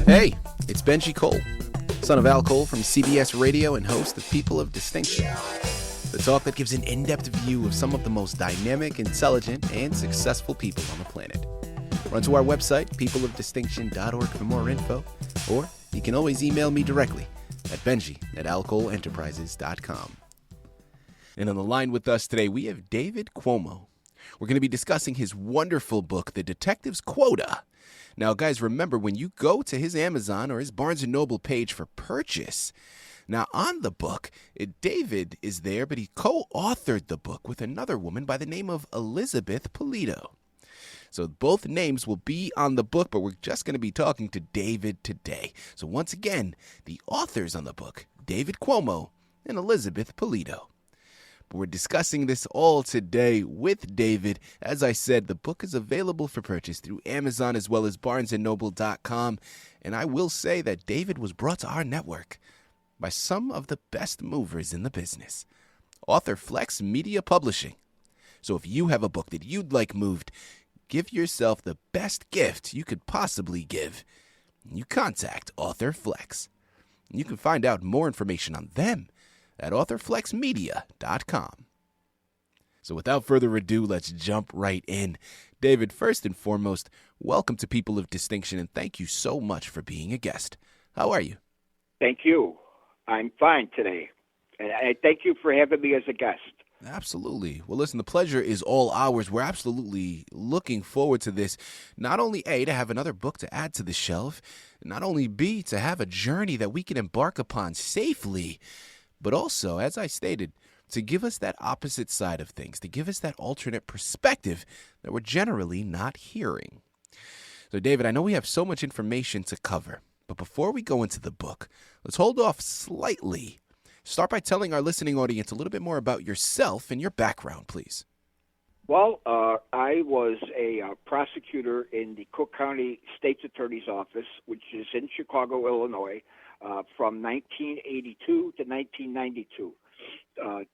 Hey, it's Benji Cole, son of Al Cole from CBS Radio and host of People of Distinction, the talk that gives an in-depth view of some of the most dynamic, intelligent, and successful people on the planet. Run to our website, peopleofdistinction.org for more info, or you can always email me directly at benji@alcoleenterprises.com. And on the line with us today, we have David Cuomo. We're going to be discussing his wonderful book, The Detective's Quota. Now, guys, remember, when you go to his Amazon or his Barnes & Noble page for purchase, now on the book, David is there, but he co-authored the book with another woman by the name of Elizabeth Polulach. So both names will be on the book, but we're just going to be talking to David today. So once again, the authors on the book, David Cuomo and Elizabeth Polulach. But we're discussing this all today with David. As I said, the book is available for purchase through Amazon as well as barnesandnoble.com. And I will say that David was brought to our network by some of the best movers in the business, AuthorFlex Media Publishing. So if you have a book that you'd like moved, give yourself the best gift you could possibly give. You contact AuthorFlex. You can find out more information on them at authorflexmedia.com. So without further ado, let's jump right in. David, first and foremost, welcome to People of Distinction, and thank you so much for being a guest. How are you? Thank you. I'm fine today, and I thank you for having me as a guest. Absolutely. Well, listen, the pleasure is all ours. We're absolutely looking forward to this. Not only A, to have another book to add to the shelf, not only B, to have a journey that we can embark upon safely, but also, as I stated, to give us that opposite side of things, to give us that alternate perspective that we're generally not hearing. So, David, I know we have so much information to cover, but before we go into the book, let's hold off slightly. Start by telling our listening audience a little bit more about yourself and your background, please. Well, I was a prosecutor in the Cook County State's Attorney's Office, which is in Chicago, Illinois, from 1982 to 1992.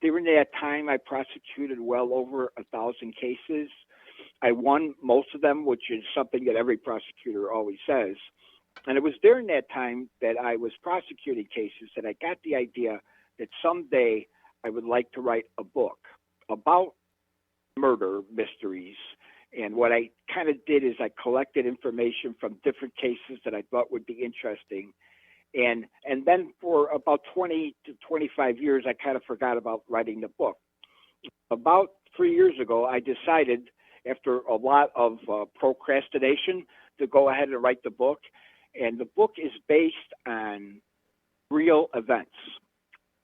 During that time, I prosecuted well over 1,000 cases. I won most of them, which is something that every prosecutor always says. And it was during that time that I was prosecuting cases that I got the idea that someday I would like to write a book about murder mysteries. And what I kind of did is I collected information from different cases that I thought would be interesting. And then for about 20 to 25 years, I kind of forgot about writing the book. About 3 years ago, I decided, after a lot of procrastination, to go ahead and write the book. And the book is based on real events.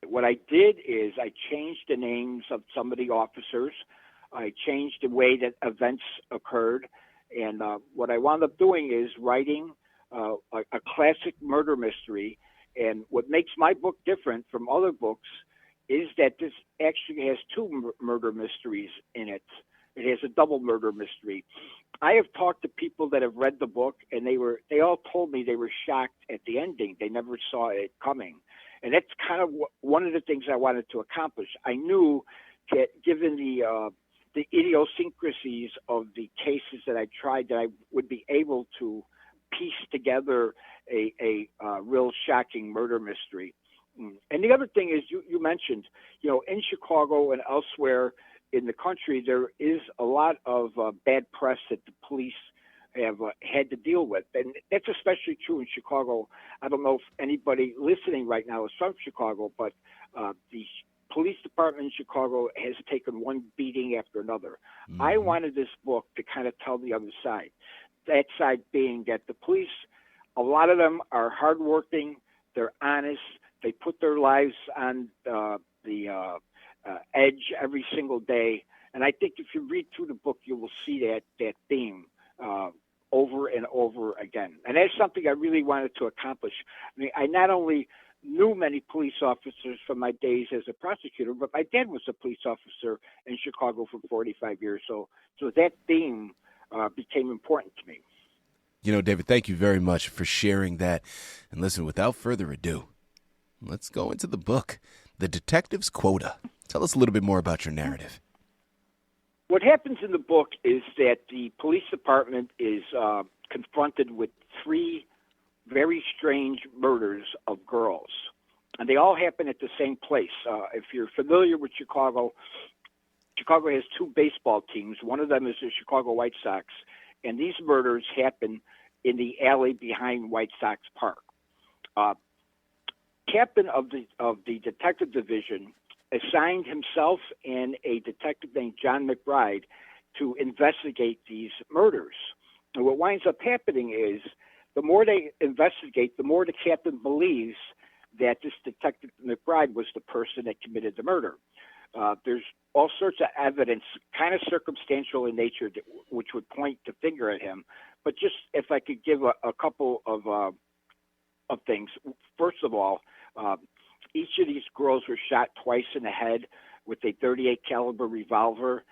What I did is I changed the names of some of the officers. I changed the way that events occurred. And what I wound up doing is writing a classic murder mystery. And what makes my book different from other books is that this actually has two murder mysteries in it. It has a double murder mystery. I have talked to people that have read the book, and they all told me they were shocked at the ending. They never saw it coming. And that's kind of one of the things I wanted to accomplish. I knew that given the idiosyncrasies of the cases that I tried, that I would be able to piece together a real shocking murder mystery. And the other thing is, you mentioned, in Chicago and elsewhere in the country, there is a lot of bad press that the police have had to deal with. And that's especially true in Chicago. I don't know if anybody listening right now is from Chicago, but the police department in Chicago has taken one beating after another. Mm-hmm. I wanted this book to kind of tell the other side. That side being that the police, a lot of them are hardworking, they're honest, they put their lives on the edge every single day. And I think if you read through the book, you will see that theme over and over again. And that's something I really wanted to accomplish. I mean, I not only knew many police officers from my days as a prosecutor, but my dad was a police officer in Chicago for 45 years. So that theme became important to me. David, thank you very much for sharing that. And listen, without further ado, let's go into the book, The Detective's Quota. Tell us a little bit more about your narrative. What happens in the book is that the police department is confronted with three very strange murders of girls. And they all happen at the same place. If you're familiar with Chicago, Chicago has two baseball teams. One of them is the Chicago White Sox. And these murders happen in the alley behind White Sox Park. Captain of the detective division assigned himself and a detective named John McBride to investigate these murders. And what winds up happening is the more they investigate, the more the captain believes that this detective McBride was the person that committed the murder. There's all sorts of evidence, kind of circumstantial in nature, which would point the finger at him. But just if I could give a couple of things. First of all, each of these girls were shot twice in the head with a .38 caliber revolver.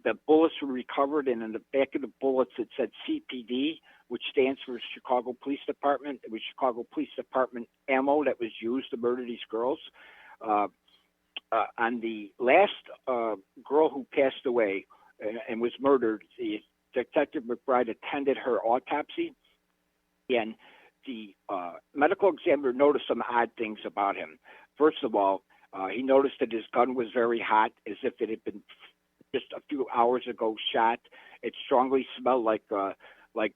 The bullets were recovered, and in the back of the bullets it said CPD, which stands for Chicago Police Department. It was Chicago Police Department ammo that was used to murder these girls. On the last girl who passed away and was murdered, the Detective McBride attended her autopsy, and the medical examiner noticed some odd things about him. First of all, he noticed that his gun was very hot, as if it had been just a few hours ago shot. It strongly smelled like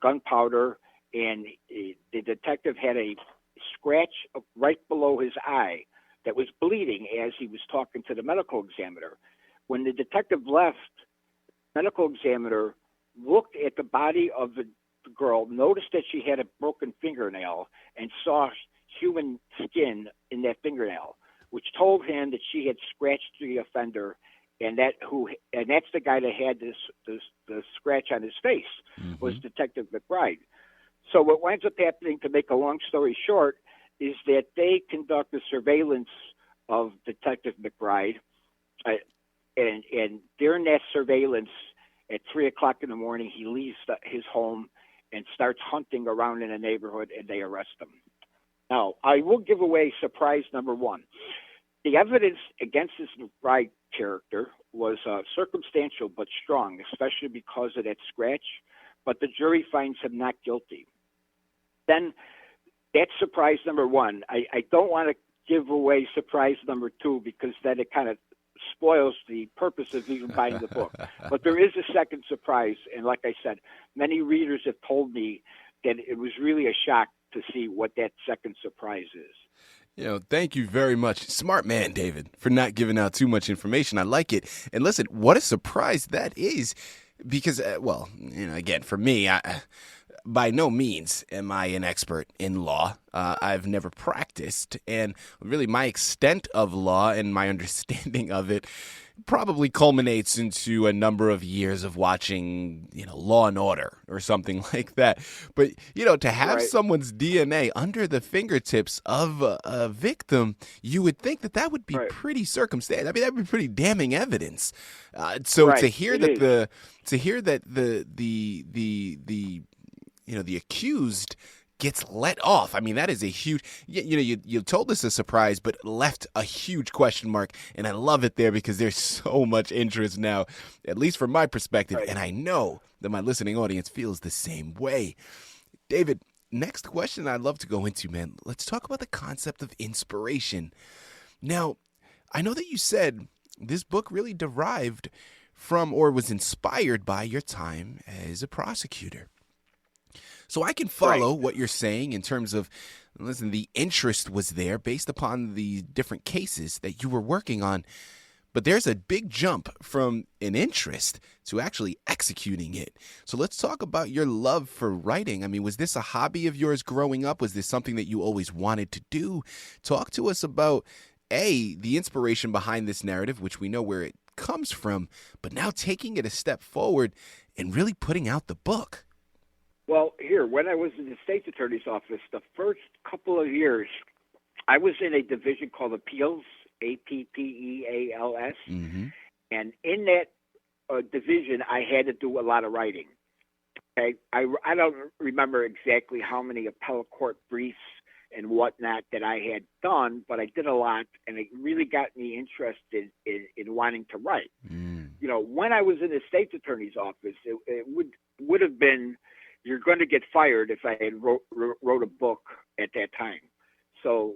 gunpowder, and the detective had a scratch right below his eye that was bleeding as he was talking to the medical examiner. When the detective left, the medical examiner looked at the body of the girl, noticed that she had a broken fingernail, and saw human skin in that fingernail, which told him that she had scratched the offender, and that's the guy that had the scratch on his face, was Detective McBride. So what winds up happening, to make a long story short, is that they conduct a surveillance of Detective McBride, and during that surveillance, at 3 o'clock in the morning, he leaves his home and starts hunting around in the neighborhood, and they arrest him. Now, I will give away surprise number one. The evidence against this McBride character was circumstantial but strong, especially because of that scratch, but the jury finds him not guilty. Then that's surprise number one. I don't want to give away surprise number two, because then it kind of spoils the purpose of even buying the book. But there is a second surprise, and like I said, many readers have told me that it was really a shock to see what that second surprise is. Thank you very much. Smart man, David, for not giving out too much information. I like it. And listen, what a surprise that is, because, again, for me, by no means am I an expert in law. I've never practiced, and really my extent of law and my understanding of it probably culminates into a number of years of watching, Law and Order or something like that. But, to have someone's DNA under the fingertips of a victim, you would think that would be pretty circumstantial. I mean, that would be pretty damning evidence. To hear that the accused gets let off. I mean, that is a huge, you told us a surprise, but left a huge question mark. And I love it there, because there's so much interest now, at least from my perspective. And I know that my listening audience feels the same way. David, next question I'd love to go into, man. Let's talk about the concept of inspiration. Now, I know that you said this book really derived from, or was inspired by, your time as a prosecutor. So I can follow what you're saying in terms of, listen, the interest was there based upon the different cases that you were working on. But there's a big jump from an interest to actually executing it. So let's talk about your love for writing. I mean, was this a hobby of yours growing up? Was this something that you always wanted to do? Talk to us about, the inspiration behind this narrative, which we know where it comes from, but now taking it a step forward and really putting out the book. Well, when I was in the state's attorney's office, the first couple of years, I was in a division called Appeals, APPEALS. Mm-hmm. And in that division, I had to do a lot of writing. Okay, I don't remember exactly how many appellate court briefs and whatnot that I had done, but I did a lot, and it really got me interested in wanting to write. Mm. When I was in the state's attorney's office, it would have been, you're going to get fired if I had wrote a book at that time. So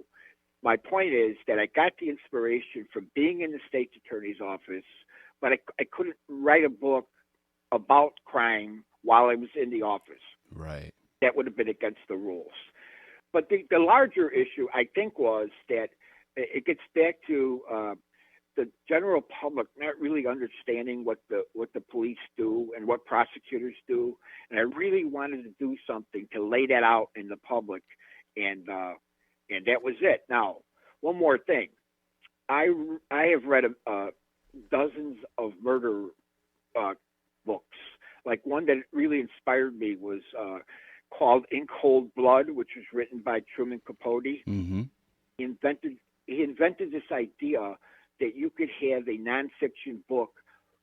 my point is that I got the inspiration from being in the state's attorney's office, but I couldn't write a book about crime while I was in the office. Right. That would have been against the rules. But the larger issue, I think, was that it gets back to the general public not really understanding what the police do and what prosecutors do. And I really wanted to do something to lay that out in the public, and that was it. Now, one more thing. I have read dozens of murder books. Like one that really inspired me was called In Cold Blood, which was written by Truman Capote. Mm-hmm. He invented this idea that you could have a nonfiction book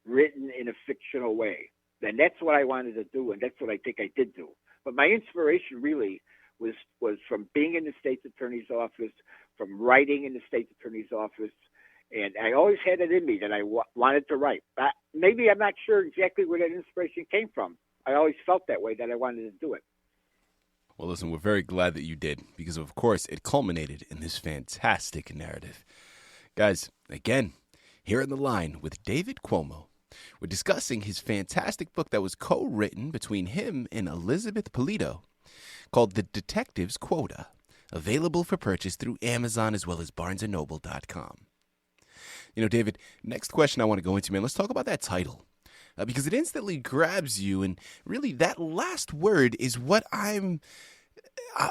written in a fictional way. And that's what I wanted to do, and that's what I think I did do. But my inspiration really was from being in the state's attorney's office, from writing in the state's attorney's office, and I always had it in me that I wanted to write. Maybe I'm not sure exactly where that inspiration came from. I always felt that way, that I wanted to do it. Well, listen, we're very glad that you did, because, of course, it culminated in this fantastic narrative. Guys, again, here on the line with David Cuomo, we're discussing his fantastic book that was co-written between him and Elizabeth Polito called The Detective's Quota, available for purchase through Amazon as well as BarnesandNoble.com. You know, David, next question I want to go into, man, let's talk about that title. Because it instantly grabs you, and really that last word is what I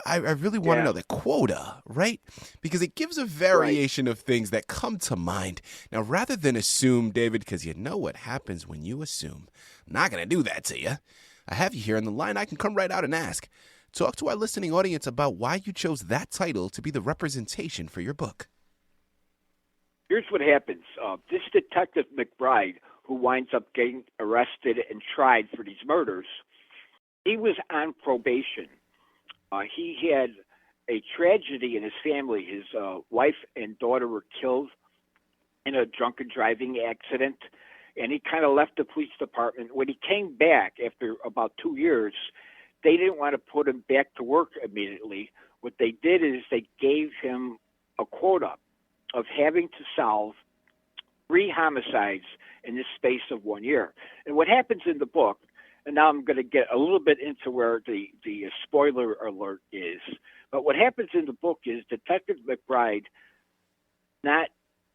really want to know, the quota, right? Because it gives a variation of things that come to mind. Now, rather than assume, David, because you know what happens when you assume, I'm not going to do that to you. I have you here on the line. I can come right out and ask. Talk to our listening audience about why you chose that title to be the representation for your book. Here's what happens. This Detective McBride, who winds up getting arrested and tried for these murders, he was on probation. He had a tragedy in his family. His wife and daughter were killed in a drunken driving accident, and he kind of left the police department. When he came back after about 2 years, they didn't want to put him back to work immediately. What they did is they gave him a quota of having to solve 3 homicides in the space of 1 year. And what happens in the book, and now I'm going to get a little bit into where the spoiler alert is, but what happens in the book is Detective McBride not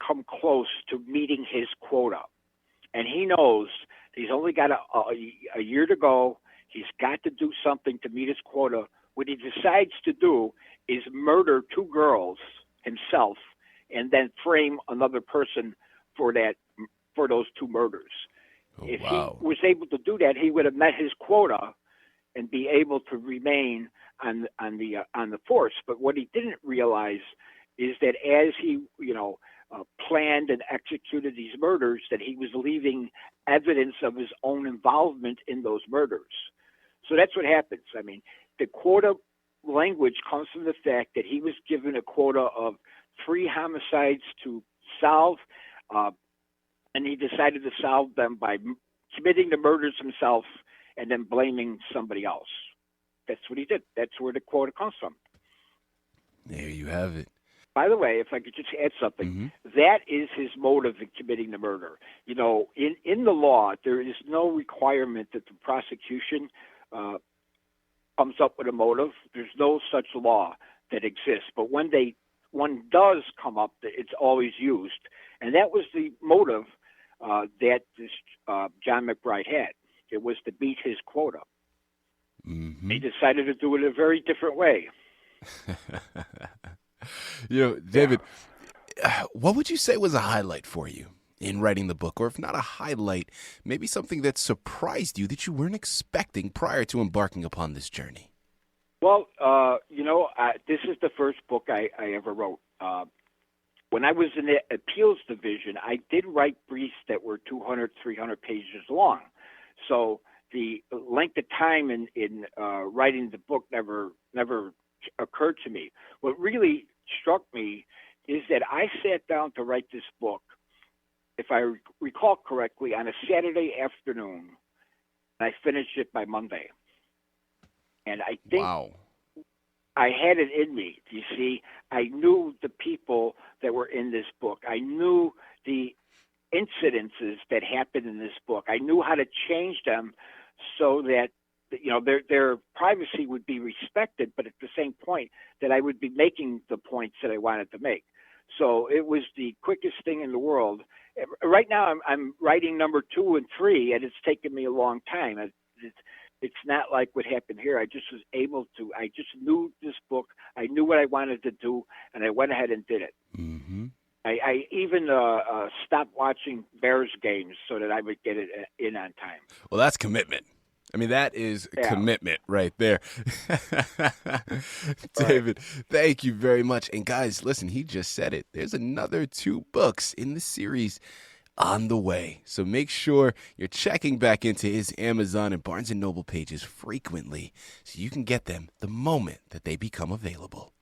come close to meeting his quota. And he knows he's only got a year to go. He's got to do something to meet his quota. What he decides to do is murder 2 girls himself and then frame another person for those 2 murders. If he was able to do that, he would have met his quota and be able to remain on the force. But what he didn't realize is that as he planned and executed these murders, that he was leaving evidence of his own involvement in those murders. So that's what happens. I mean, the quota language comes from the fact that he was given a quota of 3 homicides to solve, and he decided to solve them by committing the murders himself and then blaming somebody else. That's what he did. That's where the quota comes from. There you have it. By the way, if I could just add something, that is his motive in committing the murder. You know, in the law, there is no requirement that the prosecution comes up with a motive. There's no such law that exists. But when one does come up, it's always used. And that was the motive that this John McBride had. It was to beat his quota. Mm-hmm. He decided to do it a very different way. You know, David, what would you say was a highlight for you in writing the book? Or if not a highlight, maybe something that surprised you that you weren't expecting prior to embarking upon this journey? Well, this is the first book I ever wrote. When I was in the appeals division, I did write briefs that were 200, 300 pages long. So the length of time in writing the book never occurred to me. What really struck me is that I sat down to write this book, if I recall correctly, on a Saturday afternoon, and I finished it by Monday. And I think Wow. I had it in me. You see, I knew the people that were in this book. I knew the incidences that happened in this book. I knew how to change them so that their privacy would be respected, but at the same point that I would be making the points that I wanted to make. So it was the quickest thing in the world. Right now, I'm writing number 2 and 3, and it's taken me a long time. It's not like what happened here. I just was able to. I just knew this book. I knew what I wanted to do, and I went ahead and did it. Mm-hmm. I even stopped watching Bears games so that I would get it in on time. Well, that's commitment. I mean, that is commitment right there. David, thank you very much. And guys, listen, he just said it. There's another 2 books in the series on the way. So make sure you're checking back into his Amazon and Barnes & Noble pages frequently so you can get them the moment that they become available.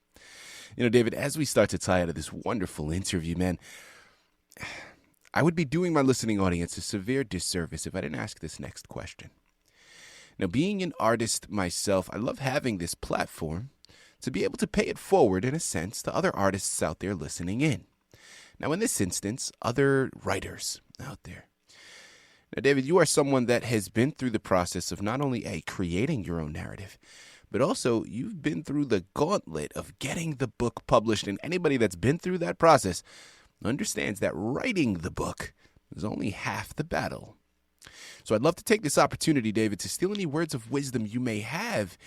You know, David, as we start to tie out of this wonderful interview, man, I would be doing my listening audience a severe disservice if I didn't ask this next question. Now, being an artist myself, I love having this platform to be able to pay it forward, in a sense, to other artists out there listening in. Now, in this instance, other writers out there. Now, David, you are someone that has been through the process of not only creating your own narrative, but also you've been through the gauntlet of getting the book published. And anybody that's been through that process understands that writing the book is only half the battle. So I'd love to take this opportunity, David, to steal any words of wisdom you may have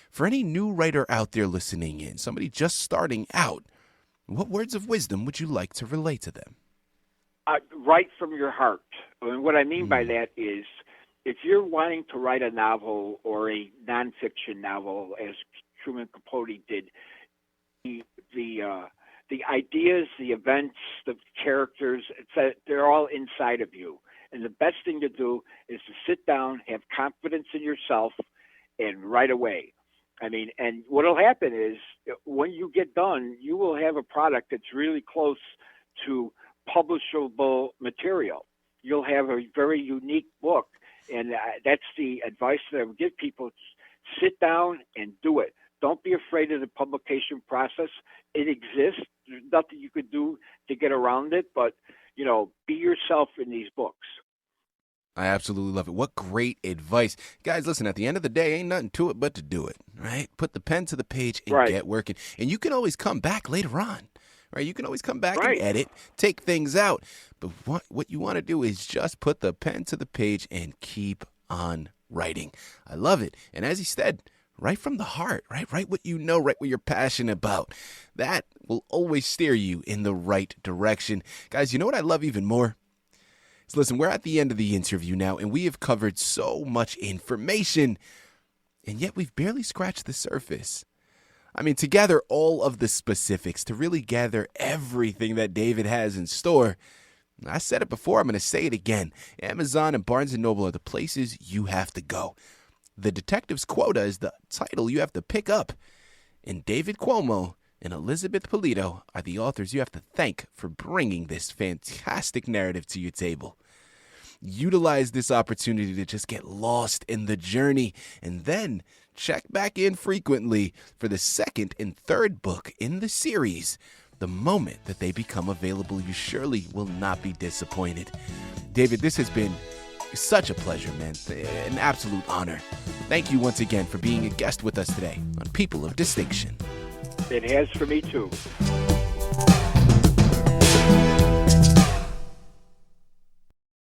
for any new writer out there listening in, somebody just starting out. What words of wisdom would you like to relay to them? Write from your heart. And what I mean by that is, if you're wanting to write a novel or a nonfiction novel, as Truman Capote did, the ideas, the events, the characters, they're all inside of you. And the best thing to do is to sit down, have confidence in yourself, and write away. I mean, and what will happen is when you get done, you will have a product that's really close to publishable material. You'll have a very unique book. And that's the advice that I would give people. Sit down and do it. Don't be afraid of the publication process. It exists. There's nothing you could do to get around it, but, be yourself in these books. I absolutely love it. What great advice. Guys, listen, at the end of the day, ain't nothing to it but to do it, right? Put the pen to the page and get working. And you can always come back later on, right? You can always come back and edit, take things out. But what you want to do is just put the pen to the page and keep on writing. I love it. And as he said, write from the heart, right? Write what you know, write what you're passionate about. That will always steer you in the right direction. Guys, you know what I love even more? So listen, we're at the end of the interview now, and we have covered so much information, and yet we've barely scratched the surface. I mean, to gather all of the specifics, to really gather everything that David has in store, I said it before, I'm going to say it again. Amazon and Barnes & Noble are the places you have to go. The Detective's Quota is the title you have to pick up, and David Cuomo and Elizabeth Polito are the authors you have to thank for bringing this fantastic narrative to your table. Utilize this opportunity to just get lost in the journey, and then check back in frequently for the 2nd and 3rd book in the series. The moment that they become available, you surely will not be disappointed. David, this has been such a pleasure, man. An absolute honor. Thank you once again for being a guest with us today on People of Distinction. It has for me, too.